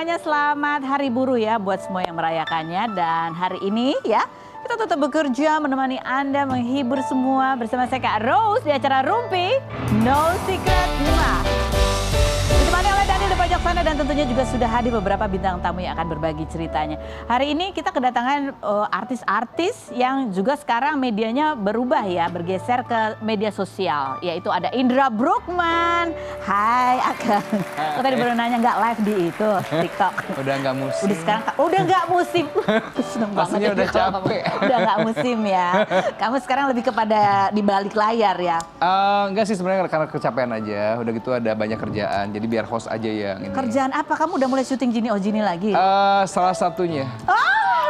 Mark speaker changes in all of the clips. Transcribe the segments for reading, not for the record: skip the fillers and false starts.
Speaker 1: semuanya, selamat Hari Buruh ya buat semua yang merayakannya. Dan hari ini ya kita tetap bekerja menemani Anda, menghibur semua bersama saya Kak Rose di acara Rumpi No Secret 5. Ditemani oleh Dani di pojok sana dan tentunya juga sudah hadir beberapa bintang tamu yang akan berbagi ceritanya. Hari ini kita kedatangan artis-artis yang juga sekarang medianya berubah ya, bergeser ke media sosial. Yaitu ada Indra Bruggman. Hai Akang. Aku tadi baru nanya nggak live di itu TikTok.
Speaker 2: Udah nggak musim.
Speaker 1: Udah nggak musim. Seneng
Speaker 2: Pastinya
Speaker 1: banget
Speaker 2: udah capek.
Speaker 1: Udah nggak musim ya. Kamu sekarang lebih kepada di balik layar ya.
Speaker 2: Enggak sih sebenarnya karena kecapean aja. Udah gitu ada banyak kerjaan. Jadi biar host aja yang ini.
Speaker 1: Kerjaan apa? Kamu udah mulai syuting Jini Ojini lagi?
Speaker 2: Salah satunya.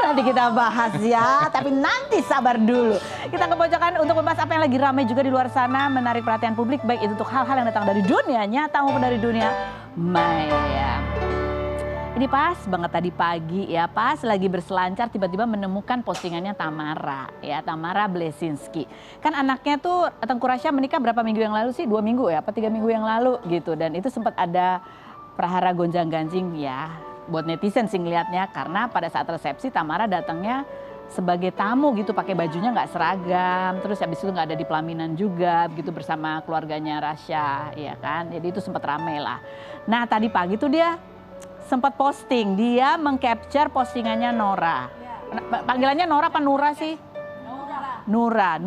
Speaker 1: Nanti kita bahas ya, tapi nanti sabar dulu. Kita ke pojokan untuk membahas apa yang lagi ramai juga di luar sana, menarik perhatian publik, baik itu untuk hal-hal yang datang dari dunia nyata maupun dari dunia maya. Ini pas banget tadi pagi ya, pas lagi berselancar tiba-tiba menemukan postingannya Tamara ya, Tamara Blesinski. Kan anaknya tuh Tengku Rasya menikah berapa minggu yang lalu sih? 2 minggu ya, apa 3 minggu yang lalu gitu. Dan itu sempat ada prahara gonjang-ganjing ya buat netizen sih ngeliatnya, karena pada saat resepsi Tamara datangnya sebagai tamu gitu, pakai bajunya nggak seragam, terus habis itu nggak ada di pelaminan juga gitu bersama keluarganya Rasya ya kan. Jadi itu sempat rame lah. Nah tadi pagi tuh dia sempat posting, dia mengcapture postingannya Nora. Panggilannya Nora apa Nura sih? Nura.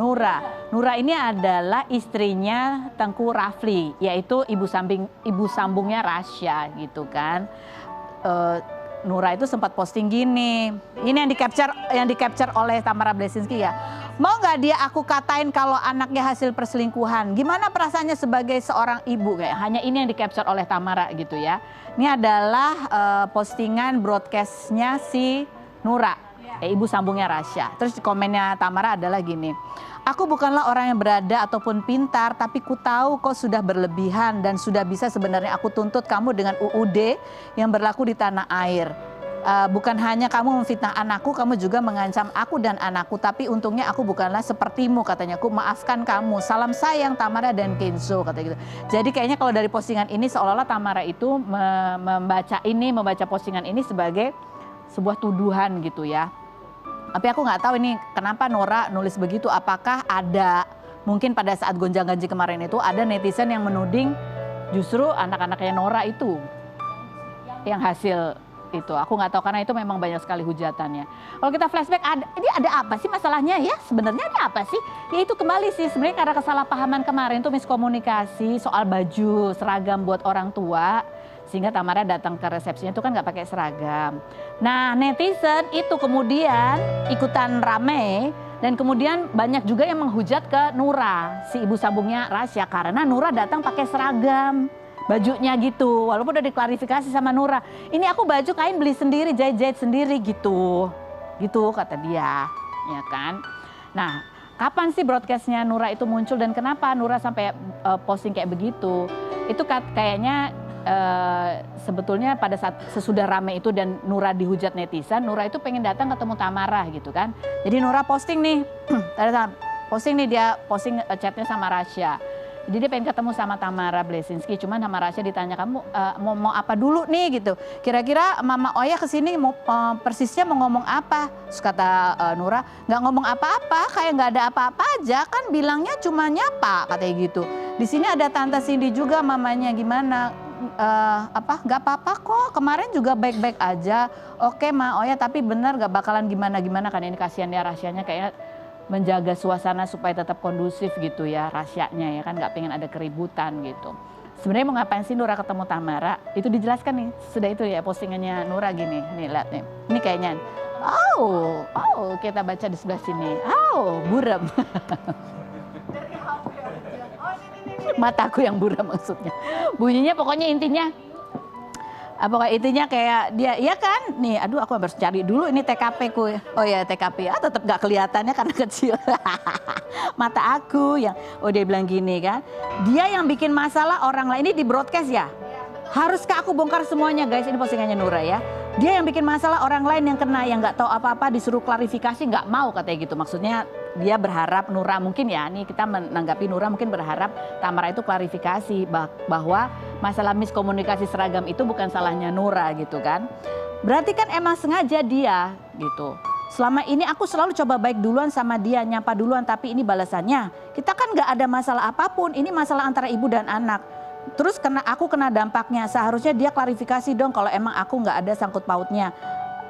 Speaker 1: Nura ini adalah istrinya Tengku Rafli, yaitu ibu sambungnya Rasya gitu kan. Nura itu sempat posting gini. Ini yang di capture oleh Tamara Blesinski ya. Mau nggak dia aku katain kalau anaknya hasil perselingkuhan? Gimana perasaannya sebagai seorang ibu? Kayak hanya ini yang di capture oleh Tamara gitu ya. Ini adalah postingan broadcastnya si Nura, ibu sambungnya Rasya. Terus komennya Tamara adalah gini. Aku bukanlah orang yang berada ataupun pintar, tapi ku tahu kau sudah berlebihan dan sudah bisa sebenarnya aku tuntut kamu dengan UUD yang berlaku di tanah air. Bukan hanya kamu memfitnah anakku, kamu juga mengancam aku dan anakku. Tapi untungnya aku bukanlah sepertimu, katanya. Aku maafkan kamu. Salam sayang Tamara dan Kenzo, kata gitu. Jadi kayaknya kalau dari postingan ini seolah-olah Tamara itu membaca postingan ini sebagai sebuah tuduhan gitu ya. Tapi aku nggak tahu ini kenapa Nora nulis begitu. Apakah ada mungkin pada saat gonjang-ganjing kemarin itu ada netizen yang menuding justru anak-anaknya Nora itu yang hasil itu. Aku nggak tahu karena itu memang banyak sekali hujatannya. Kalau kita flashback, ini ada apa sih masalahnya ya? Sebenarnya ada apa sih? Ya itu kembali sih sebenarnya karena kesalahpahaman kemarin tuh miskomunikasi soal baju seragam buat orang tua. Sehingga Tamara datang ke resepsinya itu kan nggak pakai seragam. Nah netizen itu kemudian ikutan rame dan kemudian banyak juga yang menghujat ke Nura, si ibu sambungnya Rasya, karena Nura datang pakai seragam bajunya gitu. Walaupun udah diklarifikasi sama Nura, ini aku baju kain beli sendiri, jahit-jahit sendiri gitu kata dia, ya kan. Nah kapan sih broadcastnya Nura itu muncul dan kenapa Nura sampai posting kayak begitu? Itu kayaknya sebetulnya pada saat sesudah rame itu dan Nura dihujat netizen, Nura itu pengen datang ketemu Tamara gitu kan. Jadi Nura posting nih, dia posting chatnya sama Rasya. Jadi dia pengen ketemu sama Tamara Blesinski, cuman sama Rasya ditanya kamu mau apa dulu nih gitu. Kira-kira Mama Oya kesini mau persisnya mau ngomong apa? Terus kata Nura, nggak ngomong apa-apa, kayak nggak ada apa-apa aja kan bilangnya cuma nyapa katanya gitu. Di sini ada Tante Cindy juga mamanya gimana? Nggak apa-apa kok, kemarin juga baik-baik aja. Oke Ma Oya, tapi bener nggak bakalan gimana-gimana kan, ini kasihan ya Rasyanya kayaknya menjaga suasana supaya tetap kondusif gitu ya Rasyanya ya kan, nggak pengen ada keributan gitu. Sebenarnya mau ngapain sih Nura ketemu Tamara? Itu dijelaskan nih, sudah itu ya postingannya Nura gini, nih lihat nih, ini kayaknya. Oh kita baca di sebelah sini. Buram. Mataku yang buram maksudnya. Bunyinya pokoknya intinya kayak dia, iya kan? Nih, aduh aku harus cari dulu ini TKP ku. Oh ya TKP, tetap gak kelihatannya karena kecil. Mata aku yang, dia bilang gini kan. Dia yang bikin masalah orang lain, ini di broadcast ya? Haruskah aku bongkar semuanya guys, ini postingannya Nura ya. Dia yang bikin masalah orang lain yang kena, yang nggak tahu apa-apa disuruh klarifikasi nggak mau katanya gitu. Maksudnya dia berharap Nura mungkin ya, nih kita menanggapi Nura mungkin berharap Tamara itu klarifikasi bahwa masalah miskomunikasi seragam itu bukan salahnya Nura gitu kan. Berarti kan emang sengaja dia gitu. Selama ini aku selalu coba baik duluan sama dia, nyapa duluan, tapi ini balasannya. Kita kan nggak ada masalah apapun, ini masalah antara ibu dan anak. Terus aku kena dampaknya, seharusnya dia klarifikasi dong kalau emang aku nggak ada sangkut pautnya.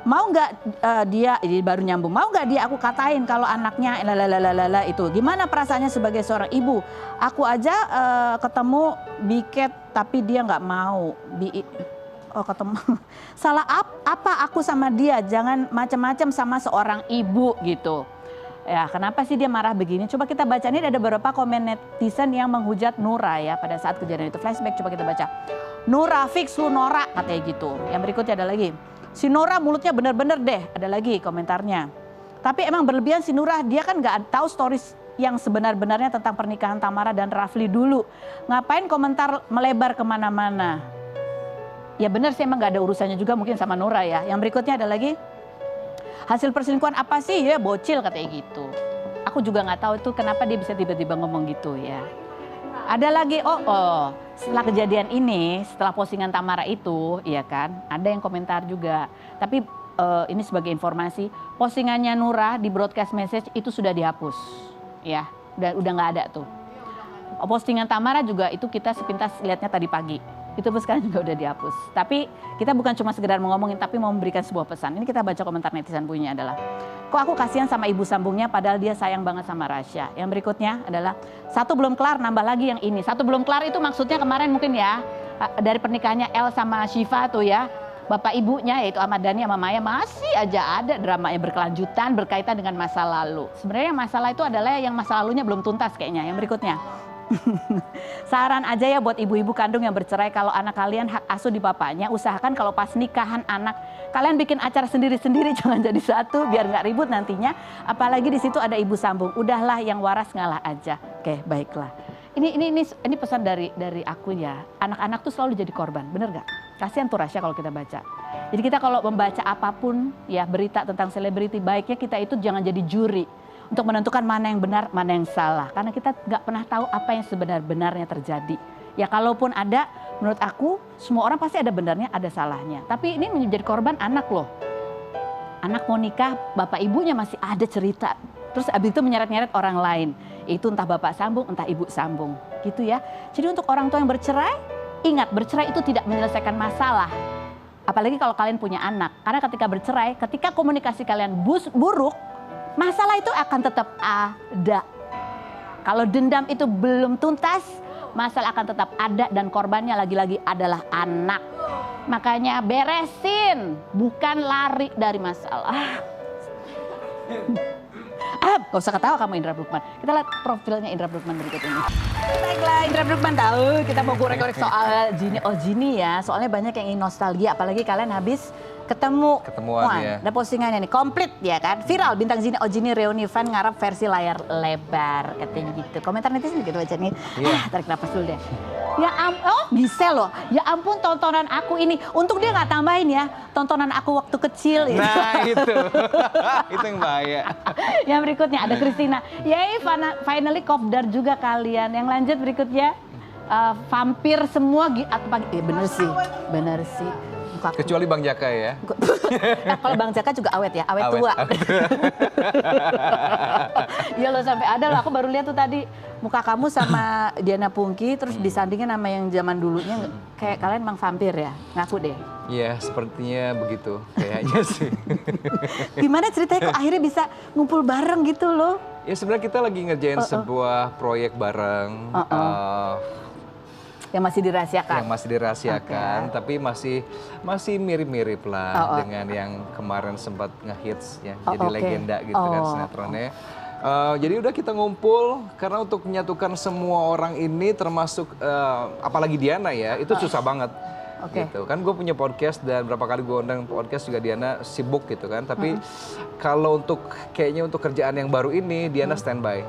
Speaker 1: Mau nggak dia, ini baru nyambung, mau nggak dia aku katain kalau anaknya lalalala itu. Gimana perasaannya sebagai seorang ibu? Aku aja ketemu Biket tapi dia nggak mau. Ketemu. Salah apa aku sama dia? Jangan macam-macam sama seorang ibu gitu. Ya, kenapa sih dia marah begini? Coba kita baca, ini ada beberapa komen netizen yang menghujat Nura ya pada saat kejadian itu. Flashback, coba kita baca. Nura fix lu Nora, katanya gitu. Yang berikutnya ada lagi. Si Nora mulutnya bener-bener deh, ada lagi komentarnya. Tapi emang berlebihan si Nura, dia kan gak tahu stories yang sebenar-benarnya tentang pernikahan Tamara dan Rafli dulu. Ngapain komentar melebar kemana-mana? Ya bener sih, emang gak ada urusannya juga mungkin sama Nura ya. Yang berikutnya ada lagi. Hasil perselingkuhan apa sih? Ya bocil katanya gitu. Aku juga gak tahu itu kenapa dia bisa tiba-tiba ngomong gitu ya. Ada lagi, setelah kejadian ini, setelah postingan Tamara itu, iya kan, ada yang komentar juga. Tapi ini sebagai informasi, postingannya Nura di broadcast message itu sudah dihapus, ya, udah nggak ada tuh. Postingan Tamara juga itu kita sepintas lihatnya tadi pagi, itu pun sekarang juga udah dihapus. Tapi kita bukan cuma sekedar mau ngomongin, tapi mau memberikan sebuah pesan. Ini kita baca komentar netizen bunyinya adalah, kok aku kasihan sama ibu sambungnya padahal dia sayang banget sama Rasya. Yang berikutnya adalah, satu belum kelar nambah lagi yang ini. Satu belum kelar itu maksudnya kemarin mungkin ya, dari pernikahannya El sama Syifa tuh ya. Bapak ibunya yaitu Ahmad Dhani sama Maya masih aja ada dramanya berkelanjutan berkaitan dengan masa lalu. Sebenarnya masalah itu adalah yang masa lalunya belum tuntas kayaknya. Yang berikutnya. Saran aja ya buat ibu-ibu kandung yang bercerai, kalau anak kalian hak asuh di bapaknya, usahakan kalau pas nikahan anak kalian bikin acara sendiri-sendiri, jangan jadi satu biar nggak ribut nantinya. Apalagi di situ ada ibu sambung. Udahlah yang waras ngalah aja. Oke, baiklah. Ini pesan dari aku ya. Anak-anak tuh selalu jadi korban, bener gak? Kasihan tuh Rasya kalau kita baca. Jadi kita kalau membaca apapun ya berita tentang selebriti, baiknya kita itu jangan jadi juri untuk menentukan mana yang benar, mana yang salah. Karena kita nggak pernah tahu apa yang sebenar-benarnya terjadi. Ya kalaupun ada, menurut aku semua orang pasti ada benarnya, ada salahnya. Tapi ini menjadi korban anak loh. Anak mau nikah, bapak ibunya masih ada cerita. Terus abis itu menyeret-nyeret orang lain. Itu entah bapak sambung, entah ibu sambung. Gitu ya. Jadi untuk orang tua yang bercerai, ingat bercerai itu tidak menyelesaikan masalah. Apalagi kalau kalian punya anak. Karena ketika bercerai, ketika komunikasi kalian buruk, masalah itu akan tetap ada. Kalau dendam itu belum tuntas, masalah akan tetap ada dan korbannya lagi-lagi adalah anak. Makanya beresin, bukan lari dari masalah. Gak usah ketawa kamu Indra Bruggman. Kita lihat profilnya Indra Bruggman berikut ini. Baiklah, Indra Bruggman tahu kita mau gorek-gorek soal Gini. Oh Gini ya, soalnya banyak yang ingin nostalgia. Apalagi kalian habis ketemuan ya. Ada postingannya nih, komplit ya kan. Viral, bintang Zini Ojini reuni fan ngarep versi layar lebar. Katanya gitu. Komentar netizen gitu aja nih. Tarik nafas dulu deh. Ya bisa loh. Ya ampun tontonan aku ini. Untung dia nggak tambahin ya. Tontonan aku waktu kecil.
Speaker 2: Nah itu. Itu yang bahaya.
Speaker 1: Yang berikutnya ada Christina. Yay finally kopdar juga kalian. Yang lanjut berikutnya. Vampir semua. Bener sih.
Speaker 2: Kecuali Bang Jaka ya.
Speaker 1: Nah, kalau Bang Jaka juga awet ya, awet tua. Iya loh sampai ada loh, aku baru lihat tuh tadi muka kamu sama Diana Pungki terus disandingin sama yang zaman dulunya, kayak kalian emang vampir ya, ngaku deh.
Speaker 2: Iya sepertinya begitu kayaknya sih.
Speaker 1: Gimana ceritanya kok akhirnya bisa ngumpul bareng gitu loh?
Speaker 2: Ya sebenarnya kita lagi ngerjain sebuah proyek bareng.
Speaker 1: Yang masih dirahasiakan? Yang
Speaker 2: masih dirahasiakan, tapi masih mirip-mirip lah dengan yang kemarin sempat ngehits ya, jadi legenda gitu kan sinetronnya. Jadi udah kita ngumpul karena untuk menyatukan semua orang ini termasuk apalagi Diana ya, itu susah banget. Gitu kan, gue punya podcast dan berapa kali gue undang podcast juga Diana sibuk gitu kan, tapi kalau kayaknya untuk kerjaan yang baru ini Diana standby.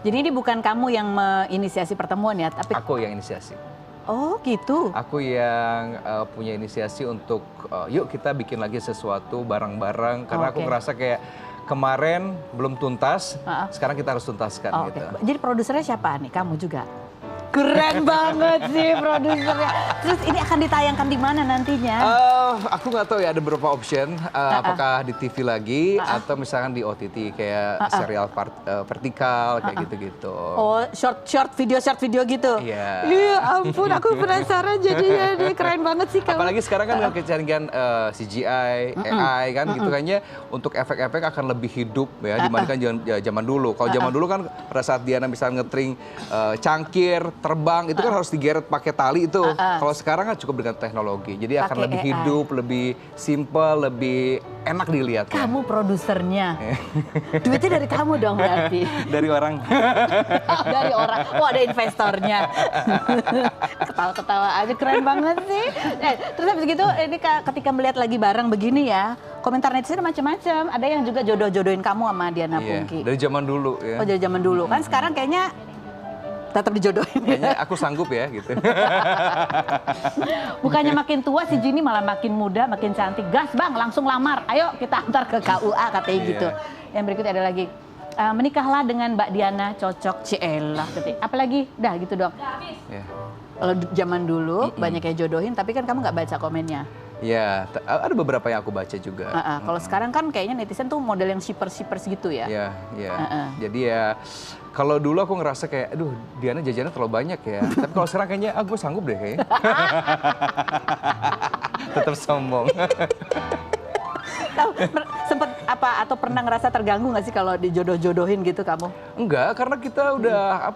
Speaker 1: Jadi ini bukan kamu yang menginisiasi pertemuan ya, tapi
Speaker 2: aku yang inisiasi.
Speaker 1: Oh gitu.
Speaker 2: Aku yang punya inisiasi untuk yuk kita bikin lagi sesuatu bareng-bareng karena aku ngerasa kayak kemarin belum tuntas, sekarang kita harus tuntaskan gitu.
Speaker 1: Jadi produsernya siapa nih? Kamu juga? Keren banget sih produsernya. Terus ini akan ditayangkan di mana nantinya?
Speaker 2: Aku nggak tahu ya, ada beberapa option. Apakah di TV lagi atau misalkan di OTT kayak serial vertikal kayak gitu-gitu.
Speaker 1: Oh, short video gitu.
Speaker 2: Iya.
Speaker 1: Iya ampun, aku penasaran jadinya. Dia keren banget sih kamu.
Speaker 2: Apalagi sekarang kan dengan kecanggihan CGI, AI kan gitu kayaknya untuk efek-efek akan lebih hidup ya dibandingkan zaman dulu. Kalau zaman dulu kan pada saat Diana misalnya ngetring cangkir, terbang itu kan harus digeret pakai tali itu. Kalau sekarang kan cukup dengan teknologi. Jadi akan lebih hidup, lebih simple, lebih enak dilihat.
Speaker 1: Kamu produsernya. Duitnya dari kamu dong berarti.
Speaker 2: Dari orang.
Speaker 1: Dari orang. Oh, ada investornya. Ketawa-ketawa aja, keren banget sih. Terus habis gitu ini ketika melihat lagi bareng begini ya, komentar netizen macam-macam. Ada yang juga jodoh-jodohin kamu sama Diana Pungky.
Speaker 2: Dari zaman dulu ya.
Speaker 1: Oh, dari zaman dulu. Kan sekarang kayaknya tetap dijodohin.
Speaker 2: Kayaknya aku sanggup ya gitu.
Speaker 1: Bukannya makin tua si Ginny malah makin muda, makin cantik. Gas bang, langsung lamar. Ayo kita antar ke KUA katanya gitu. Yang berikutnya ada lagi. Menikahlah dengan Mbak Diana, cocok Ciela. Apalagi, dah gitu dong. Kalau zaman dulu banyak yang jodohin, tapi kan kamu nggak baca komennya.
Speaker 2: Ya, ada beberapa yang aku baca juga.
Speaker 1: Kalau sekarang kan kayaknya netizen tuh model yang shippers gitu ya.
Speaker 2: Iya. Jadi ya, kalau dulu aku ngerasa kayak, aduh Diana jajannya terlalu banyak ya. Tapi kalau sekarang kayaknya, gue sanggup deh kayaknya. Tetap sombong.
Speaker 1: Sempet apa atau pernah ngerasa terganggu nggak sih kalau dijodoh-jodohin gitu kamu?
Speaker 2: Enggak, karena kita udah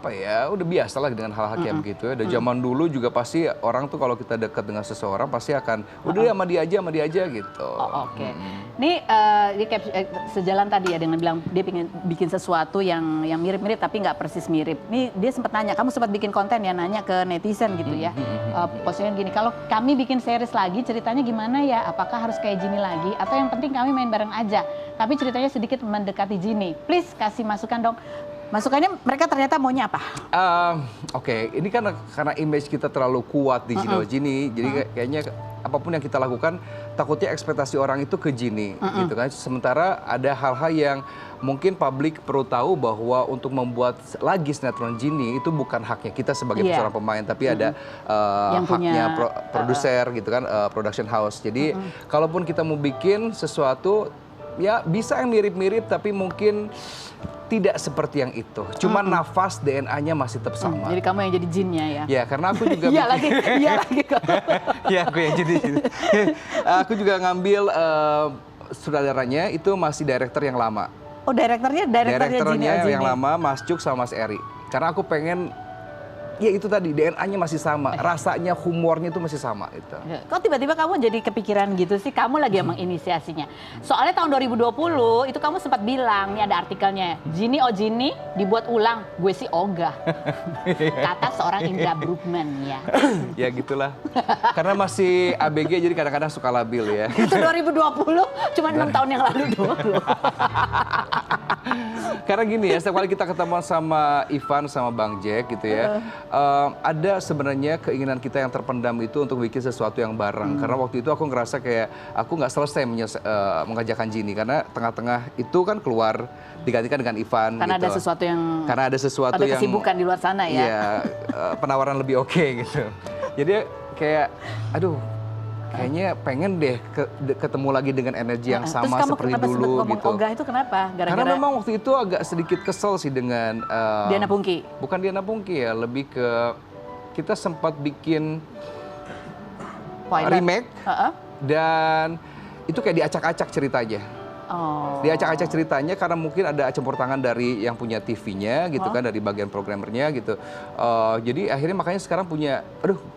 Speaker 2: udah biasa lah dengan hal-hal kayak begitu ya. Dari zaman dulu juga pasti orang tuh kalau kita dekat dengan seseorang pasti akan udah sama dia aja gitu.
Speaker 1: Oh, oke. Ini sejalan tadi ya dengan bilang dia pengen bikin sesuatu yang mirip-mirip tapi nggak persis mirip. Nih dia sempat nanya, kamu sempat bikin konten ya nanya ke netizen gitu ya. Posisinya gini, kalau kami bikin series lagi ceritanya gimana ya? Apakah harus kayak Ginny lagi atau yang penting kami main bareng aja? Tapi ceritanya sedikit mendekati Ginny. Please kasih masukan dong. Masukannya mereka ternyata maunya apa?
Speaker 2: Oke, ini kan karena image kita terlalu kuat di Ginny, jadi kayaknya apapun yang kita lakukan takutnya ekspektasi orang itu ke Ginny gitu kan. Sementara ada hal-hal yang mungkin publik perlu tahu bahwa untuk membuat lagi sinetron Ginny itu bukan haknya kita sebagai seorang pemain, tapi ada haknya produser gitu kan, production house. Jadi kalaupun kita mau bikin sesuatu ya bisa yang mirip-mirip tapi mungkin tidak seperti yang itu. Cuma nafas DNA-nya masih tetap sama.
Speaker 1: Jadi kamu yang jadi jinnya ya?
Speaker 2: Ya, karena aku juga
Speaker 1: iya lagi.
Speaker 2: Ya, aku yang jadi jin. Aku juga ngambil sutradaranya itu masih director yang lama.
Speaker 1: Oh, direkturnya
Speaker 2: yang lama, Mas Cuk sama Mas Eri. Karena aku pengen ya itu tadi DNA-nya masih sama, rasanya humornya itu masih sama itu.
Speaker 1: Kok tiba-tiba kamu jadi kepikiran gitu sih? Kamu lagi yang menginisiasinya. Soalnya tahun 2020 itu kamu sempat bilang, nih ada artikelnya, Ginny oh Ginny dibuat ulang, gue sih ogah. Kata seorang Indra Bruggman ya.
Speaker 2: Ya gitulah. Karena masih ABG jadi kadang-kadang suka labil ya.
Speaker 1: Itu 2020, cuma 6 tahun yang lalu doang loh.
Speaker 2: Karena gini ya, setiap kali kita ketemu sama Ivan sama Bang Jack gitu ya, ada sebenarnya keinginan kita yang terpendam itu untuk bikin sesuatu yang bareng. Karena waktu itu aku ngerasa kayak aku nggak selesai mengajarkan Ginny karena tengah-tengah itu kan keluar digantikan dengan Ivan.
Speaker 1: Karena
Speaker 2: gitu.
Speaker 1: ada sesuatu yang kesibukan di luar sana ya.
Speaker 2: Iya, penawaran lebih oke gitu. Jadi kayak, aduh. Kayaknya pengen deh ketemu lagi dengan energi yang sama seperti dulu
Speaker 1: ngomong
Speaker 2: gitu.
Speaker 1: Ogah itu kenapa?
Speaker 2: Karena memang waktu itu agak sedikit kesel sih dengan
Speaker 1: Diana Pungky.
Speaker 2: Bukan Diana Pungky ya, lebih ke kita sempat bikin remake dan itu kayak diacak-acak ceritanya. Diacak-acak ceritanya karena mungkin ada campur tangan dari yang punya TV-nya gitu kan, dari bagian programmernya gitu. Jadi akhirnya makanya sekarang punya,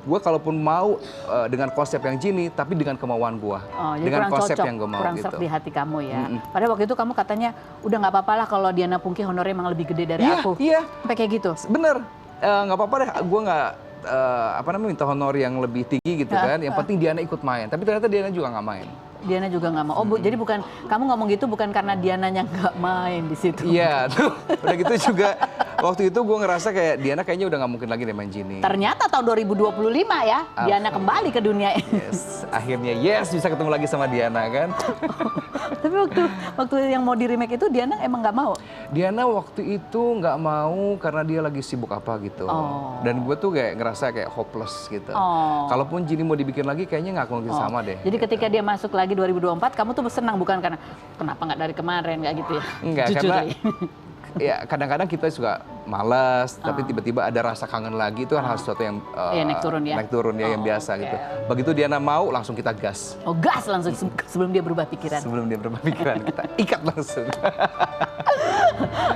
Speaker 2: gue kalaupun mau dengan konsep yang Ginny tapi dengan kemauan gue, dengan konsep yang gue mau
Speaker 1: kurang
Speaker 2: gitu.
Speaker 1: serp di hati kamu ya. Padahal waktu itu kamu katanya udah nggak apa-apa lah kalau Diana Pungky honornya emang lebih gede dari aku. Iya. Sampai kayak gitu.
Speaker 2: Bener, nggak apa-apa deh. Gue nggak minta honor yang lebih tinggi gitu kan. Yang penting Diana ikut main. Tapi ternyata Diana juga nggak main.
Speaker 1: Diana juga nggak mau. Jadi bukan kamu ngomong gitu bukan karena Diananya nggak main di situ.
Speaker 2: Iya, tuh udah gitu juga Waktu itu gue ngerasa kayak Diana kayaknya udah nggak mungkin lagi deh main Genie.
Speaker 1: Ternyata tahun 2025 ya, Diana kembali ke dunia.
Speaker 2: Yes, akhirnya bisa ketemu lagi sama Diana kan.
Speaker 1: Tapi waktu yang mau di remake itu Diana emang nggak mau?
Speaker 2: Diana waktu itu nggak mau karena dia lagi sibuk apa gitu. Dan gue tuh kayak ngerasa kayak hopeless gitu. Kalaupun Genie mau dibikin lagi kayaknya nggak mungkin sama deh.
Speaker 1: Jadi ketika dia masuk lagi 2024, kamu tuh senang bukan karena kenapa nggak dari kemarin nggak gitu ya?
Speaker 2: Enggak,
Speaker 1: Jujur
Speaker 2: karena
Speaker 1: nih.
Speaker 2: ya kadang-kadang kita suka malas, tapi tiba-tiba ada rasa kangen lagi, itu kan hal sesuatu yang
Speaker 1: Naik turun ya?
Speaker 2: yang biasa gitu. Begitu Diana mau, langsung kita gas.
Speaker 1: Oh gas langsung sebelum dia berubah pikiran.
Speaker 2: Sebelum dia berubah pikiran, kita ikat langsung.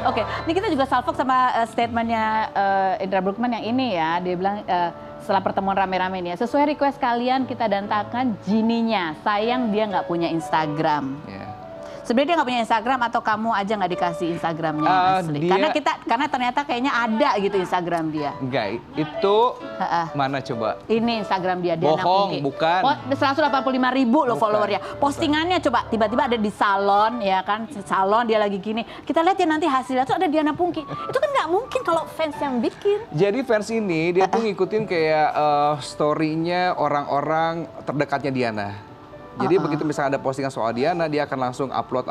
Speaker 1: Oke, ini kita juga salvok sama statementnya Indra Bruggman yang ini ya. Dia bilang setelah pertemuan rame-rame ini ya, sesuai request kalian kita dantakan Genie-nya. Sayang dia nggak punya Instagram.
Speaker 2: Yeah.
Speaker 1: Sebenarnya dia nggak punya Instagram atau kamu aja nggak dikasih Instagramnya yang asli? Karena ternyata kayaknya ada gitu Instagram dia.
Speaker 2: Enggak, itu mana coba?
Speaker 1: Ini Instagram dia.
Speaker 2: Bohong, bukan.
Speaker 1: 185.000 loh followernya. Postingannya coba tiba-tiba ada di salon ya kan, salon dia lagi gini. Kita lihat ya nanti hasilnya tuh ada Diana Pungki. Itu kan nggak mungkin kalau fans yang bikin.
Speaker 2: Jadi fans ini dia tuh ngikutin kayak story-nya orang-orang terdekatnya Diana. Jadi begitu misalnya ada postingan soal Diana, dia akan langsung upload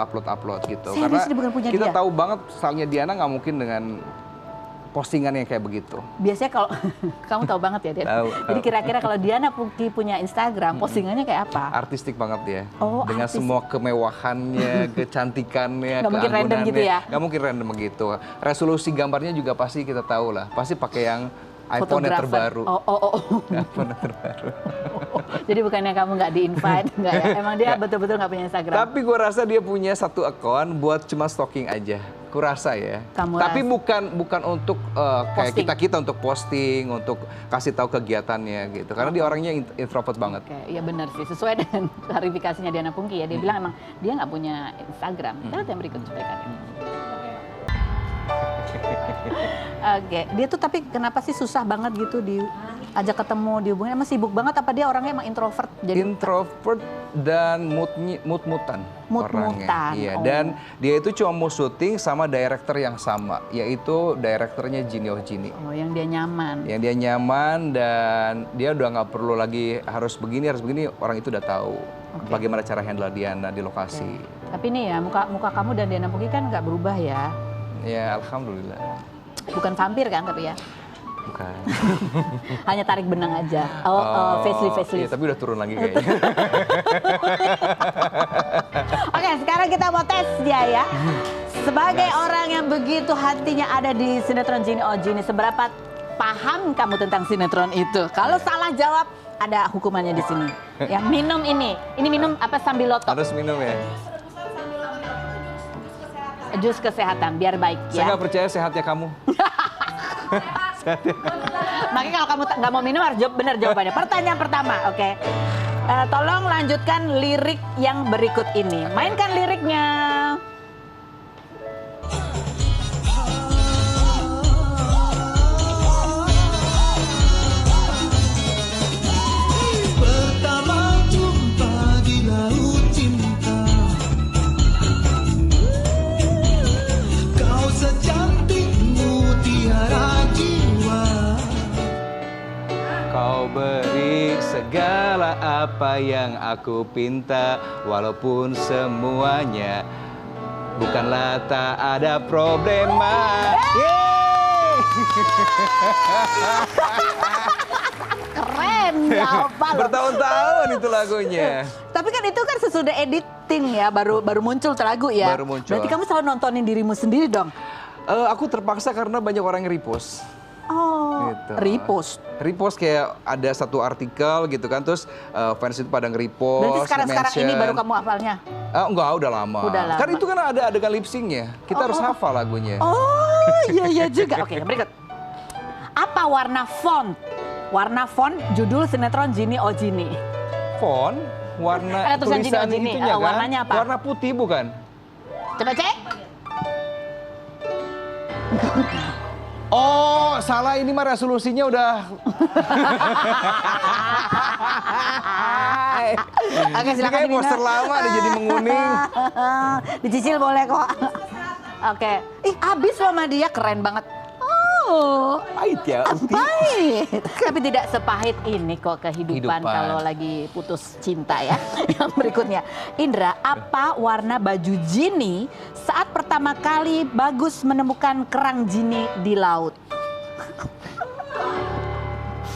Speaker 2: gitu.
Speaker 1: Serius, dia bukan punya
Speaker 2: kita
Speaker 1: dia?
Speaker 2: tahu banget soalnya Diana nggak mungkin dengan postingan yang kayak begitu.
Speaker 1: Biasanya kalau kamu tahu banget ya dia.
Speaker 2: Tahu.
Speaker 1: Jadi kira-kira kalau Diana Pungki punya Instagram, postingannya kayak apa?
Speaker 2: Artistik banget dia.
Speaker 1: Oh,
Speaker 2: dengan semua kemewahannya, kecantikannya,
Speaker 1: Nggak mungkin random gitu ya?
Speaker 2: Nggak mungkin random begitu. Resolusi gambarnya juga pasti kita tahu lah. Pasti pakai yang iPhone yang terbaru. iPhone yang terbaru.
Speaker 1: Jadi bukannya kamu nggak di-invite, nggak ya? Emang dia betul-betul nggak punya Instagram?
Speaker 2: Tapi gue rasa dia punya satu akun buat cuma stalking aja. Kurasa ya. Tapi bukan untuk kayak kita untuk posting, untuk kasih tahu kegiatannya gitu. Karena dia orangnya introvert banget.
Speaker 1: Oke, iya benar sih. Sesuai dengan klarifikasinya Diana Pungki ya. Dia bilang emang dia nggak punya Instagram. Kita lihat yang berikut cuplikannya. Oke, dia tuh tapi kenapa sih susah banget gitu diajak ketemu, dihubungin? Emang sibuk banget apa dia orangnya emang introvert? Jadi
Speaker 2: introvert dan mut-mutan orangnya. Iya, dan dia itu cuma mau syuting sama director yang sama, yaitu directornya Genie of Genie.
Speaker 1: Oh, yang dia nyaman.
Speaker 2: Yang dia nyaman dan dia udah nggak perlu lagi harus begini, orang itu udah tahu bagaimana cara handle Diana di lokasi.
Speaker 1: Tapi nih ya, muka kamu dan Diana Pungki kan nggak berubah ya?
Speaker 2: Ya, alhamdulillah.
Speaker 1: Bukan vampir kan tapi ya?
Speaker 2: Bukan.
Speaker 1: Hanya tarik benang aja. Facelift.
Speaker 2: Iya, tapi udah turun lagi kayaknya.
Speaker 1: Oke, sekarang kita mau tes dia ya. Sebagai orang yang begitu hatinya ada di sinetron Genie Oh Genie, seberapa paham kamu tentang sinetron itu? Kalau salah jawab, ada hukumannya di sini. Yang minum ini minum apa sambil lotok?
Speaker 2: Harus minum ya?
Speaker 1: Jus kesehatan, biar baik ya.
Speaker 2: Saya nggak percaya sehatnya kamu.
Speaker 1: Makanya kalau kamu nggak mau minum harus jawab benar jawabannya. Pertanyaan pertama, oke. Tolong lanjutkan lirik yang berikut ini. Mainkan liriknya.
Speaker 3: Pertama jumpa di laut cinta, kau secantik mutiara jiwa.
Speaker 2: Kau beri segala apa yang aku pinta, walaupun semuanya bukanlah tak ada problema. Yeay!
Speaker 1: Keren, ya apa loh.
Speaker 2: Bertahun-tahun itu lagunya.
Speaker 1: Tapi kan itu kan sesudah editing ya, baru muncul lagu ya.
Speaker 2: Baru muncul.
Speaker 1: Berarti kamu selalu nontonin dirimu sendiri dong?
Speaker 2: Aku terpaksa karena banyak orang yang repost.
Speaker 1: Oh,
Speaker 2: Gitu.
Speaker 1: repost.
Speaker 2: Kayak ada satu artikel gitu kan, terus fans itu pada nge-repost.
Speaker 1: Berarti sekarang ini
Speaker 2: mention.
Speaker 1: baru kamu hafalnya?
Speaker 2: Enggak, udah lama. Kan itu kan ada adegan lip sync-nya. Kita harus hafal lagunya.
Speaker 1: Oh, iya juga. Oke, yang berikut. Apa warna font? Warna font judul sinetron Genie Oh Genie.
Speaker 2: Font, warna
Speaker 1: Ada tulisan Genie Oh
Speaker 2: tulisan
Speaker 1: Genie.
Speaker 2: itunya kan.
Speaker 1: Warnanya apa?
Speaker 2: Warna putih bukan?
Speaker 1: Coba cek.
Speaker 2: Oh, salah, ini mah resolusinya udah.
Speaker 1: Oke,
Speaker 2: Ini
Speaker 1: silakan
Speaker 2: kayak
Speaker 1: diminum.
Speaker 2: poster lama deh jadi menguning.
Speaker 1: Dicicil boleh kok. Oke. Ih, habis loh sama dia, keren banget. Oh,
Speaker 2: Pahit ya, Uti.
Speaker 1: pahit. Tapi tidak sepahit ini kok kehidupan
Speaker 2: Kehidupan.
Speaker 1: kalau lagi putus cinta ya. Yang berikutnya, Indra, apa warna baju Jini saat pertama kali Bagus menemukan kerang Jini di laut?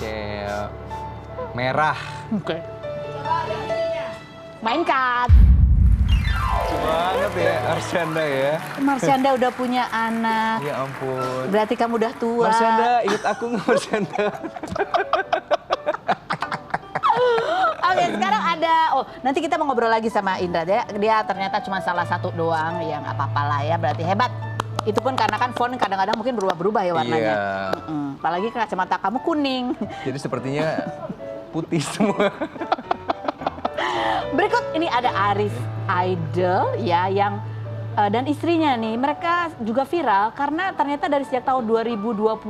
Speaker 2: Kayak merah.
Speaker 1: Oke. Mainkan.
Speaker 2: Banget ya Arsyanda ya.
Speaker 1: Marsyanda udah punya anak.
Speaker 2: Ya ampun.
Speaker 1: Berarti kamu udah tua.
Speaker 2: Marsyanda, ingat aku nggak Marsyanda?
Speaker 1: Oke, sekarang ada, nanti kita mau ngobrol lagi sama Indra. Dia ternyata cuma salah satu doang, ya nggak apa-apa lah ya, berarti hebat. Itu pun karena kan font kadang-kadang mungkin berubah-berubah ya warnanya.
Speaker 2: Iya.
Speaker 1: Apalagi kacamata kamu kuning.
Speaker 2: Jadi sepertinya putih semua.
Speaker 1: Berikut ini ada Aris Idol ya yang dan istrinya nih, mereka juga viral karena ternyata dari sejak tahun 2025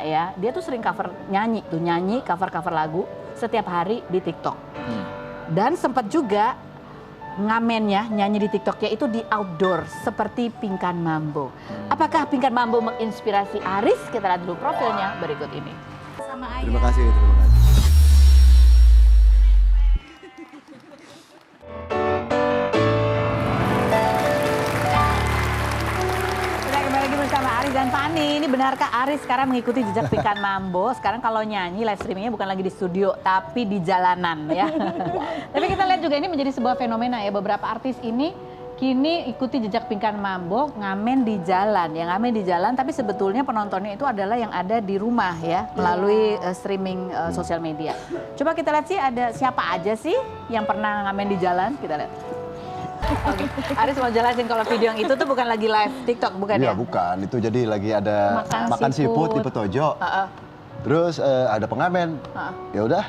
Speaker 1: ya, dia tuh sering nyanyi cover lagu setiap hari di TikTok. Dan sempat juga ngamennya nyanyi di TikToknya itu di outdoor seperti Pingkan Mambo. Apakah Pingkan Mambo menginspirasi Aris? Kita lihat dulu profilnya berikut ini.
Speaker 4: Terima kasih, terima kasih.
Speaker 1: Kita kembali lagi bersama Aris dan Fani. Ini benarkah Aris sekarang mengikuti jejak Pingkan Mambo? Sekarang kalau nyanyi live streamingnya bukan lagi di studio tapi di jalanan ya. Tapi kita lihat juga ini menjadi sebuah fenomena ya. Beberapa artis ini kini ikuti jejak Pingkan Mambo, ngamen di jalan. Ya ngamen di jalan tapi sebetulnya penontonnya itu adalah yang ada di rumah ya. Melalui streaming sosial media. Coba kita lihat sih ada siapa aja sih yang pernah ngamen di jalan. Kita lihat. Oke. Aris mau jelasin kalau video yang itu tuh bukan lagi live TikTok, bukan ya?
Speaker 4: Iya bukan, itu jadi lagi ada makan seafood di Petojo. Terus ada pengamen. Ya udah,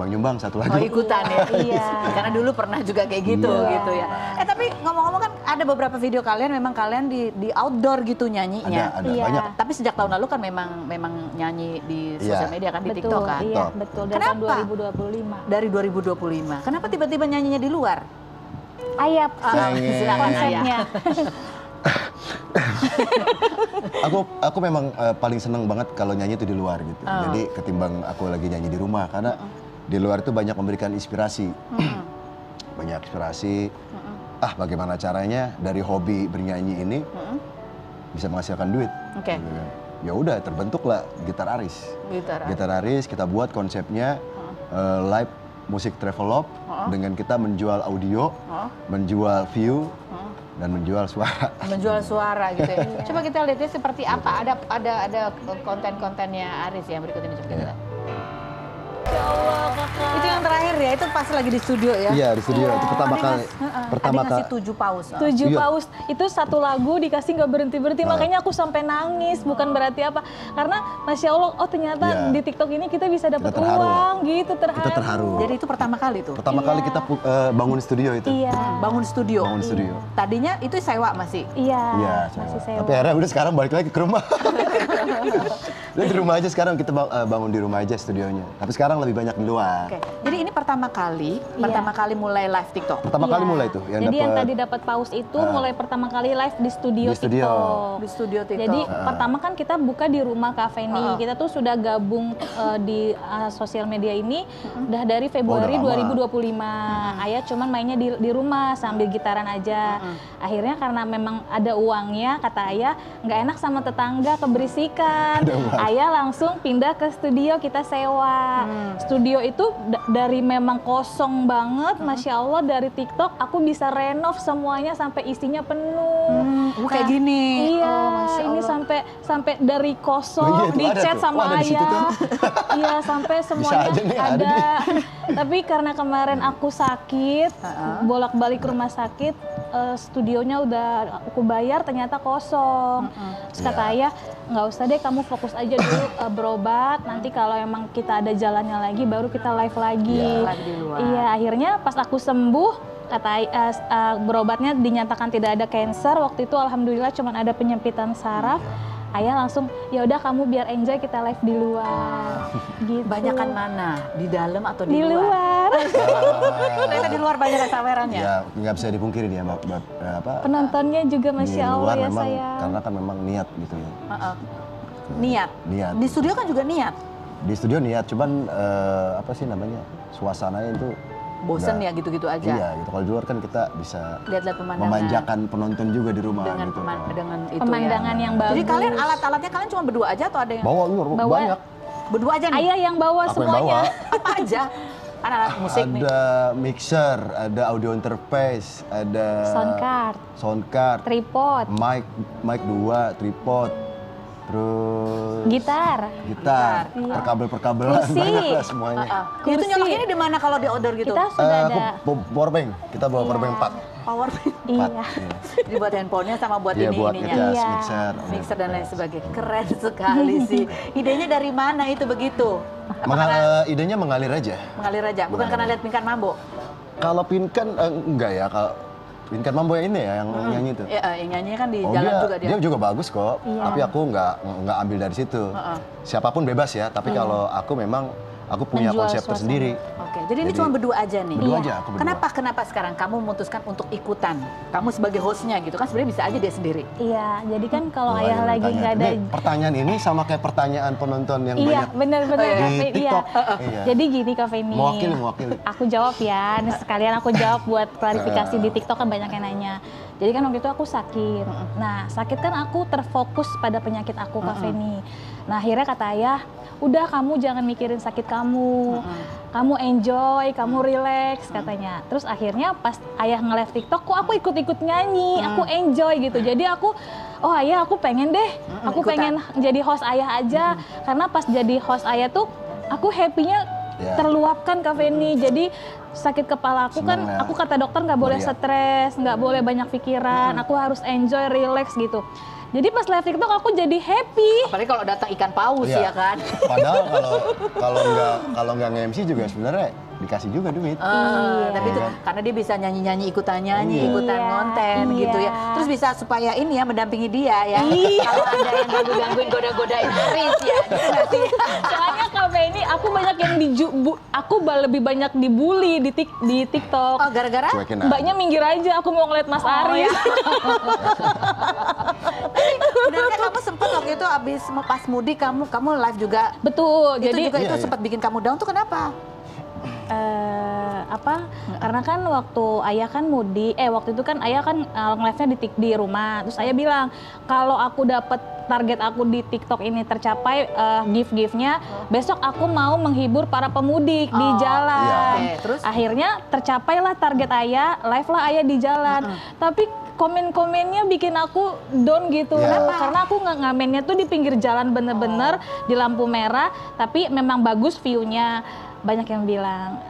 Speaker 4: nyumbang satu lagu.
Speaker 1: Oh ikutan ya? Iya. Karena dulu pernah juga kayak gitu gitu ya. Tapi ngomong-ngomong kan ada beberapa video kalian memang kalian di outdoor gitu nyanyinya.
Speaker 4: Ada banyak.
Speaker 1: Tapi sejak tahun lalu kan memang nyanyi di sosial media kan, di TikTok kan.
Speaker 5: Iya, betul. Dari tahun
Speaker 1: Kenapa?
Speaker 5: 2025.
Speaker 1: Dari 2025. Kenapa tiba-tiba nyanyinya di luar?
Speaker 5: Ayap
Speaker 1: Silakan
Speaker 5: konsepnya.
Speaker 4: Aku memang paling seneng banget kalau nyanyi itu di luar gitu. Jadi ketimbang aku lagi nyanyi di rumah karena di luar itu banyak memberikan inspirasi. Banyak inspirasi. Bagaimana caranya dari hobi bernyanyi ini bisa menghasilkan duit.
Speaker 1: Oke.
Speaker 4: Gitu kan. Ya udah terbentuklah Gitar Aris. Gitar Aris kita buat konsepnya live musik travelop dengan kita menjual audio, menjual view, dan menjual suara.
Speaker 1: Menjual suara gitu ya. Coba kita lihat ya seperti apa. Ada konten-kontennya Aris yang berikut ini coba kita lihat. Ya Allah, Kakak. Itu yang terakhir ya, itu pas lagi di studio ya?
Speaker 4: Iya di studio itu pertama kali.
Speaker 1: Pertama kali 7 paus.
Speaker 5: 7
Speaker 4: Iya.
Speaker 5: paus itu satu lagu dikasih nggak berhenti-berhenti, makanya aku sampai nangis. Bukan berarti apa, karena Masya Allah, oh ternyata
Speaker 4: Iya.
Speaker 5: di TikTok ini kita bisa dapat
Speaker 4: Kita terharu.
Speaker 5: uang gitu, terharu.
Speaker 4: Kita terharu.
Speaker 1: Jadi itu pertama kali tuh?
Speaker 4: Pertama kali kita bangun studio itu.
Speaker 5: Iya,
Speaker 1: Bangun studio?
Speaker 4: Bangun studio.
Speaker 1: Tadinya itu sewa masih?
Speaker 5: iya,
Speaker 4: Iya,
Speaker 5: masih
Speaker 4: sewa.
Speaker 5: sewa.
Speaker 4: Tapi akhirnya udah sekarang balik lagi ke rumah. Udah di rumah aja sekarang kita bangun di rumah aja studionya. Tapi sekarang lebih banyak di luar.
Speaker 1: Oke, jadi ini pertama kali mulai live TikTok?
Speaker 4: Pertama kali
Speaker 5: Iya.
Speaker 4: mulai tuh yang
Speaker 5: Jadi yang
Speaker 4: dapat.
Speaker 5: tadi dapat paus itu mulai pertama kali live di studio
Speaker 4: Di studio.
Speaker 5: TikTok.
Speaker 1: Di studio TikTok?
Speaker 5: Jadi pertama kan kita buka di rumah Cafe nih. Kita tuh sudah gabung di sosial media ini udah dari Februari
Speaker 4: udah lama.
Speaker 5: 2025. Ayah cuman mainnya di rumah sambil gitaran aja. Akhirnya karena memang ada uangnya, kata Ayah nggak enak sama tetangga keberisikan. Ayah langsung pindah ke studio, kita sewa. Studio itu dari memang kosong banget, Masya Allah, dari TikTok aku bisa renov semuanya sampai isinya penuh.
Speaker 1: Kayak gini?
Speaker 5: Iya,
Speaker 1: Oh, Masya
Speaker 5: ini
Speaker 1: Allah.
Speaker 5: sampai dari
Speaker 4: Oh, iya,
Speaker 5: kosong
Speaker 4: itu
Speaker 5: di
Speaker 4: ada
Speaker 5: chat
Speaker 4: tuh.
Speaker 5: sama
Speaker 4: Oh, ada di situ
Speaker 5: Ayah.
Speaker 4: tuh.
Speaker 5: Iya, sampai semuanya
Speaker 4: aja nih, ada
Speaker 5: ada. Tapi karena kemarin aku sakit, bolak-balik ke rumah sakit, studionya udah aku bayar ternyata kosong. Terus kata Ayah, nggak usah deh, kamu fokus aja dulu berobat. Nanti kalau emang kita ada jalannya lagi, baru kita live lagi.
Speaker 1: Live di luar.
Speaker 5: Iya, akhirnya pas aku sembuh, kata berobatnya dinyatakan tidak ada cancer. Waktu itu alhamdulillah cuma ada penyempitan saraf. Ayah langsung, ya udah kamu biar enjoy, kita live di luar. Gitu.
Speaker 1: Banyakan mana? Di dalam atau di
Speaker 5: Di luar.
Speaker 1: Ternyata di luar banyak sawerannya.
Speaker 4: Ya nggak bisa dipungkiri dia apa
Speaker 5: Penontonnya juga
Speaker 4: di
Speaker 5: Masya Allah
Speaker 4: luar
Speaker 5: ya
Speaker 4: memang
Speaker 5: sayang.
Speaker 4: karena kan memang niat gitu ya.
Speaker 1: Niat.
Speaker 4: Niat.
Speaker 1: Di studio kan juga niat.
Speaker 4: Di studio niat, cuman apa sih namanya, suasananya itu
Speaker 1: Bosen
Speaker 4: nggak-
Speaker 1: ya gitu-gitu aja.
Speaker 4: Iya gitu. Kalau di luar kan kita bisa
Speaker 1: Lihat-lihat pemandangan.
Speaker 4: memanjakan penonton juga di rumah
Speaker 1: Dengan
Speaker 4: gitu.
Speaker 1: dengan itu
Speaker 5: Pemandangan
Speaker 1: ya.
Speaker 5: yang bagus.
Speaker 1: Jadi kalian alat-alatnya kalian cuma berdua aja atau ada yang
Speaker 4: Bawa
Speaker 5: Bawa-
Speaker 4: banyak.
Speaker 1: berdua aja nih?
Speaker 5: Ayah yang bawa
Speaker 4: Aku yang bawa.
Speaker 5: semuanya.
Speaker 1: Apa aja? Kan alat musik nih.
Speaker 4: Ada mixer, ada audio interface, ada soundcard,
Speaker 5: Tripod,
Speaker 4: mic 2, tripod, terus
Speaker 5: gitar.
Speaker 4: gitar,
Speaker 5: Iya.
Speaker 4: perkabel-perkabelan
Speaker 5: Kursi.
Speaker 4: banyak lah semuanya.
Speaker 1: Itu
Speaker 5: Kursi.
Speaker 1: nyolokinnya di mana kalau di outdoor gitu?
Speaker 5: Kita sudah
Speaker 4: Aku
Speaker 5: ada.
Speaker 4: power bank, kita bawa power bank 4.
Speaker 1: Power
Speaker 5: Iya.
Speaker 1: Jadi buat handphonenya sama buat
Speaker 4: Iya,
Speaker 1: ini
Speaker 4: buat
Speaker 1: ininya.
Speaker 4: ngecas,
Speaker 5: Iya.
Speaker 4: mixer,
Speaker 1: Mixer dan lain sebagainya. Keren sekali sih. Idenya dari mana itu begitu?
Speaker 4: idenya mengalir aja.
Speaker 1: Mengalir aja, bukan karena lihat Pinkan Mambo.
Speaker 4: Kalau Pinkan enggak ya, kalau Pinkan Mambo yang ini ya yang nyanyi itu.
Speaker 1: Ya, yang nyanyi kan di
Speaker 4: Oh,
Speaker 1: jalan
Speaker 4: dia,
Speaker 1: juga dia.
Speaker 4: dia juga bagus kok,
Speaker 5: Iya.
Speaker 4: tapi aku nggak ambil dari situ. Siapapun bebas ya, tapi kalau aku memang aku punya
Speaker 5: Menjual
Speaker 4: konsep
Speaker 5: suasana.
Speaker 4: tersendiri.
Speaker 1: Oke, jadi ini cuma berdua aja nih.
Speaker 4: Berdua
Speaker 5: Iya.
Speaker 4: aja, aku berdua.
Speaker 1: Kenapa sekarang kamu memutuskan untuk ikutan? Kamu sebagai hostnya gitu kan sebenarnya bisa aja dia sendiri.
Speaker 5: Iya, jadi kan kalau
Speaker 4: Wah,
Speaker 5: ayah
Speaker 4: ini
Speaker 5: lagi
Speaker 4: pertanyaan.
Speaker 5: nggak ada.
Speaker 4: Ini pertanyaan ini sama kayak pertanyaan penonton yang
Speaker 5: Iya,
Speaker 4: banyak
Speaker 5: benar-benar
Speaker 4: di
Speaker 5: Kak Feni. Iya.
Speaker 4: TikTok. Iya.
Speaker 5: Jadi gini Kak Feni.
Speaker 4: Mewakili.
Speaker 5: Aku jawab ya. Ini sekalian aku jawab buat klarifikasi di TikTok kan banyak yang nanya. Jadi kan waktu itu aku sakit. Nah, sakit kan aku terfokus pada penyakit aku Kak Feni. Nah, akhirnya kata ayah, udah kamu jangan mikirin sakit kamu. Kamu enjoy, kamu relax katanya. Terus akhirnya pas ayah nge-live TikTok, kok aku ikut-ikut nyanyi, aku enjoy gitu. Jadi aku, oh ayah aku pengen deh, aku
Speaker 1: ikutan.
Speaker 5: pengen jadi host ayah aja. Karena pas jadi host ayah tuh, aku happy-nya
Speaker 4: Ya.
Speaker 5: terluapkan Kak Feni. Jadi sakit kepala aku kan,
Speaker 4: Senang ya.
Speaker 5: aku kata dokter nggak boleh
Speaker 4: Meriah.
Speaker 5: stres, nggak boleh banyak pikiran, aku harus enjoy, relax gitu. Jadi pas live TikTok aku jadi happy.
Speaker 1: Apalagi kalau datang ikan paus
Speaker 4: Iya.
Speaker 1: ya kan.
Speaker 4: Padahal kalau nggak nge-MC juga sebenarnya dikasih juga duit.
Speaker 1: Tapi itu
Speaker 4: Iya.
Speaker 1: karena dia bisa nyanyi-nyanyi, ikutan nyanyi,
Speaker 4: Iya.
Speaker 1: ikutan
Speaker 5: Iya,
Speaker 1: konten
Speaker 5: iya.
Speaker 1: gitu ya. Terus bisa supaya ini ya mendampingi dia ya. Kalau ada yang ganggu-gangguin, goda-godain Aris ya. Gitu nggak sih?
Speaker 5: Soalnya Kak Feni, aku banyak yang lebih banyak dibully di TikTok.
Speaker 1: Oh gara-gara?
Speaker 4: Cuekin aja.
Speaker 5: Mbaknya minggir aja, aku mau ngeliat Mas Aris.
Speaker 1: Benarnya kamu sempat waktu itu abis pas mudik kamu live juga.
Speaker 5: Betul,
Speaker 1: Itu
Speaker 5: jadi
Speaker 1: juga
Speaker 4: Iya,
Speaker 1: itu
Speaker 4: iya.
Speaker 1: sempat bikin kamu down tuh kenapa?
Speaker 5: karena kan waktu ayah kan mudik, waktu itu kan ayah kan nge-live-nya di rumah. Terus ayah bilang, kalau aku dapet target aku di TikTok ini tercapai gift-giftnya, besok aku mau menghibur para pemudik di jalan.
Speaker 1: Oke, terus?
Speaker 5: Akhirnya tercapailah target ayah, live lah ayah di jalan. Tapi komen-komennya bikin aku down gitu.
Speaker 4: Ya.
Speaker 5: Kenapa? Karena aku ngamennya tuh di pinggir jalan bener-bener di lampu merah, tapi memang bagus view-nya. Banyak yang bilang,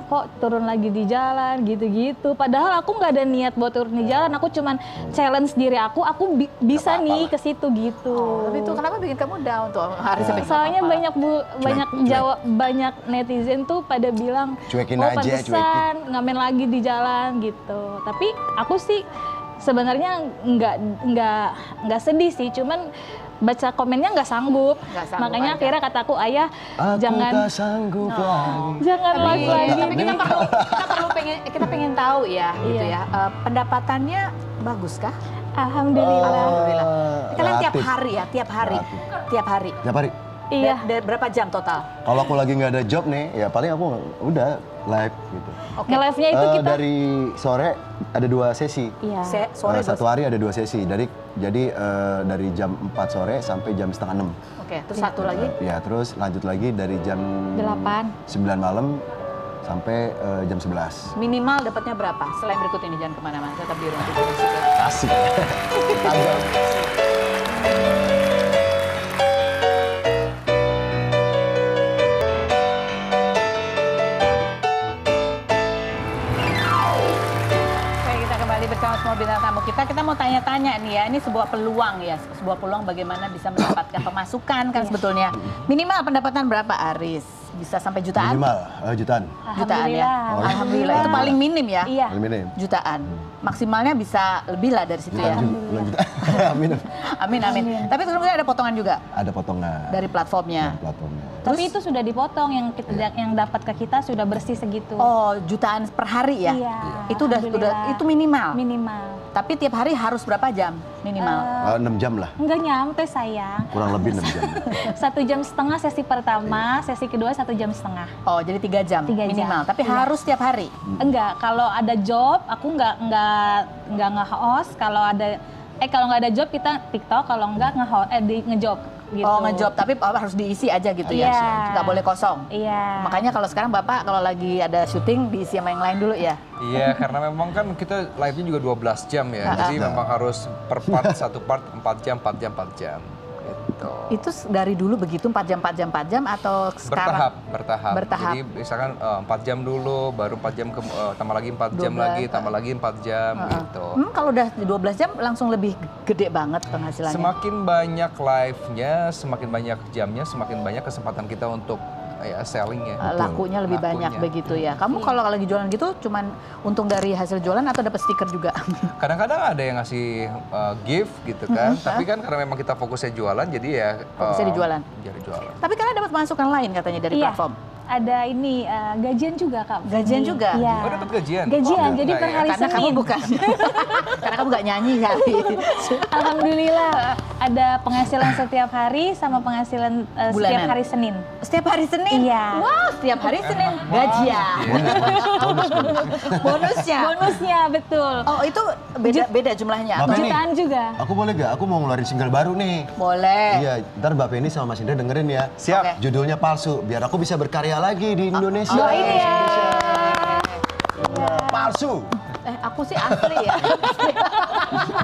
Speaker 5: kok turun lagi di jalan gitu-gitu. Padahal aku nggak ada niat buat turun di jalan. Aku cuman challenge diri aku bisa
Speaker 4: apa-apa
Speaker 5: nih
Speaker 4: lah.
Speaker 5: ke situ gitu.
Speaker 1: Tapi itu kenapa bikin kamu down tuh hari
Speaker 4: Ya.
Speaker 1: sampai
Speaker 5: Soalnya banyak
Speaker 4: Cuek.
Speaker 5: jawab, banyak netizen tuh pada bilang,
Speaker 4: Cuekin
Speaker 5: oh
Speaker 4: aja,
Speaker 5: pantesan ngamen lagi di jalan gitu. Tapi aku sih sebenarnya nggak sedih sih, cuman baca komennya nggak sanggup.
Speaker 1: Nggak sanggup
Speaker 5: Makanya
Speaker 1: aja.
Speaker 5: akhirnya kataku ayah
Speaker 4: Aku
Speaker 5: jangan
Speaker 4: tak sanggup lagi.
Speaker 5: live lagi.
Speaker 1: Tapi kita pengen tahu ya gitu
Speaker 5: Iya.
Speaker 1: ya. Pendapatannya bagus kah?
Speaker 5: Alhamdulillah.
Speaker 1: Alhamdulillah. Kalian tiap
Speaker 4: Relatif.
Speaker 1: hari ya, tiap hari.
Speaker 4: Relatif.
Speaker 1: Tiap hari.
Speaker 4: Tiap hari.
Speaker 5: Iya.
Speaker 1: Berapa jam total?
Speaker 4: Kalau aku lagi nggak ada job nih, ya paling aku udah live gitu.
Speaker 1: Oke.
Speaker 5: Nge-live-nya itu kita
Speaker 4: Dari sore ada 2 sesi.
Speaker 5: iya.
Speaker 1: Sore
Speaker 4: Satu hari ada 2 sesi. Jadi dari jam 4 sore sampai jam setengah 6.
Speaker 1: Oke, terus satu lagi.
Speaker 4: Ya, terus lanjut lagi dari jam
Speaker 5: 8.
Speaker 4: 9 malam sampai jam 11.
Speaker 1: Minimal dapatnya berapa? Selain berikut ini jangan kemana-mana, tetap di ruang publik musik.
Speaker 4: Asik. Tambah.
Speaker 1: Oke, kita kembali bersama semua bintang tamu kita. Kita mau tanya-tanya nih ya, ini sebuah peluang ya, sebuah peluang bagaimana bisa mendapatkan pemasukan kan sebetulnya. Minimal pendapatan berapa Aris? Bisa sampai jutaan?
Speaker 4: Minimal jutaan.
Speaker 1: Jutaan ya.
Speaker 5: Alhamdulillah.
Speaker 1: Alhamdulillah. Itu paling minim ya.
Speaker 5: Iya.
Speaker 4: Minim.
Speaker 1: Jutaan. Maksimalnya bisa lebih lah dari situ ya.
Speaker 4: Bulan juta. Amin.
Speaker 1: Amin, amin. Tapi kemudian ada potongan juga
Speaker 4: Ada potongan
Speaker 1: dari platformnya.
Speaker 4: platformnya.
Speaker 5: Tapi itu sudah dipotong, yang dapat ke kita sudah bersih segitu.
Speaker 1: Oh, jutaan per hari ya?
Speaker 5: Iya.
Speaker 1: Itu udah
Speaker 5: Alhamdulillah.
Speaker 1: itu minimal.
Speaker 5: Minimal.
Speaker 1: Tapi tiap hari harus berapa jam minimal?
Speaker 4: 6 jam lah,
Speaker 5: Nggak nyampe sayang.
Speaker 4: kurang lebih 6 jam.
Speaker 5: 1,5 jam sesi pertama, sesi kedua 1,5 jam.
Speaker 1: Oh, jadi 3 jam
Speaker 5: 3 jam.
Speaker 1: minimal. Tapi
Speaker 5: Iya.
Speaker 1: harus tiap hari.
Speaker 5: Enggak, kalau ada job aku nggak nge-host. Kalau nggak ada job kita TikTok, kalau nggak nge-job gitu.
Speaker 1: Oh, ngejob, tapi harus diisi aja gitu ya.
Speaker 5: Iya.
Speaker 1: Nggak boleh kosong.
Speaker 5: Iya.
Speaker 1: Makanya kalau sekarang Bapak kalau lagi ada syuting diisi sama yang lain dulu ya.
Speaker 2: Iya, karena memang kan kita live-nya juga 12 jam ya. Jadi memang harus per part, satu part 4 jam, 4 jam, 4 jam. Gitu.
Speaker 1: Itu dari dulu begitu 4 jam atau sekarang?
Speaker 2: Bertahap. Jadi misalkan 4 jam dulu, baru 4 jam, tambah lagi 4 jam
Speaker 1: 12,
Speaker 2: lagi, tambah lagi 4 jam gitu.
Speaker 1: Kalau udah 12 jam langsung lebih gede banget penghasilannya.
Speaker 2: Semakin banyak live-nya, semakin banyak jamnya, semakin banyak kesempatan kita untuk ya selling ya.
Speaker 1: Lakunya lebih banyak begitu ya. Kamu kalau lagi jualan gitu cuman untung dari hasil jualan atau dapat stiker juga?
Speaker 2: Kadang-kadang ada yang ngasih gift gitu kan, tapi kan karena memang kita fokusnya jualan, jadi ya
Speaker 1: Fokusnya di jualan.
Speaker 2: jadi jualan.
Speaker 1: Tapi kalian dapat masukan lain katanya dari
Speaker 5: Iya.
Speaker 1: platform.
Speaker 5: Ada ini gajian juga Kak.
Speaker 1: Gajian juga?
Speaker 5: Iya.
Speaker 2: Oh, dapat gajian?
Speaker 5: Gajian,
Speaker 2: Oh,
Speaker 5: jadi
Speaker 2: enggak
Speaker 5: per
Speaker 2: ya.
Speaker 5: hari
Speaker 1: Karena kamu
Speaker 5: Senin.
Speaker 1: bukan. Karena kamu nggak nyanyi kali.
Speaker 5: Alhamdulillah ada penghasilan setiap hari sama penghasilan setiap
Speaker 1: Bulanan.
Speaker 5: hari Senin.
Speaker 1: Setiap hari Senin?
Speaker 5: Iya.
Speaker 1: Wow, setiap hari Senin gajian. Bonusnya.
Speaker 5: Bonusnya betul.
Speaker 1: Oh, itu beda jumlahnya.
Speaker 4: Bapak ini,
Speaker 5: Jutaan juga.
Speaker 4: aku boleh gak? Aku mau ngeluarin single baru nih.
Speaker 1: Boleh.
Speaker 4: Iya, ntar Mbak Penny sama Mas Indra dengerin ya.
Speaker 2: Siap.
Speaker 1: Oke.
Speaker 4: Judulnya Palsu, biar aku bisa berkarya lagi di Indonesia.
Speaker 5: Doain ya.
Speaker 4: Palsu.
Speaker 1: Aku sih asli ya.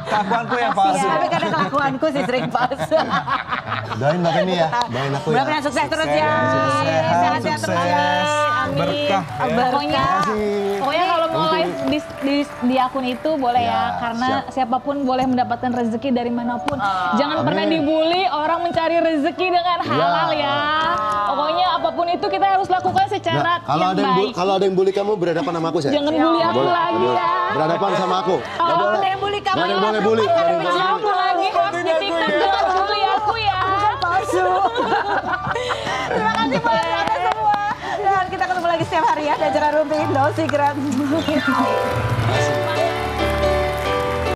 Speaker 2: Kelakuanku yang palsu.
Speaker 1: Tapi kadang kelakuanku sih sering palsu.
Speaker 4: Doain Mbak Penny ya, doain aku ya.
Speaker 1: Mudah-mudahan sukses terus ya.
Speaker 2: Sehat,
Speaker 1: Sehat-sehat terus.
Speaker 2: sukses,
Speaker 5: Amin.
Speaker 2: berkah.
Speaker 5: Pokoknya, pokoknya kalau mau live di akun itu boleh ya,
Speaker 4: Ya,
Speaker 5: karena
Speaker 4: siap.
Speaker 5: siapapun boleh mendapatkan rezeki dari manapun. Jangan
Speaker 4: Amin.
Speaker 5: pernah dibully orang mencari rezeki dengan halal ya. Pokoknya apapun itu kita harus lakukan secara
Speaker 4: Nah, kalau
Speaker 5: yang
Speaker 4: ada yang
Speaker 5: baik.
Speaker 4: kalau ada yang bully kamu berhadapan sama aku saya.
Speaker 5: Jangan bully aku
Speaker 4: Boleh,
Speaker 5: lagi
Speaker 4: boleh.
Speaker 5: ya.
Speaker 4: Berhadapan sama aku.
Speaker 1: Kalau ada yang bully kamu,
Speaker 4: Nggak ada yang boleh bully.
Speaker 1: nggak ada
Speaker 4: Nggak ada yang
Speaker 1: yang
Speaker 5: Aku lagi host di TikTok, jangan bully aku ya.
Speaker 1: palsu. Terima kasih buat anda semua. Dan kita ketemu lagi setiap hari ya. Di acara Rumpi Indo, Secret.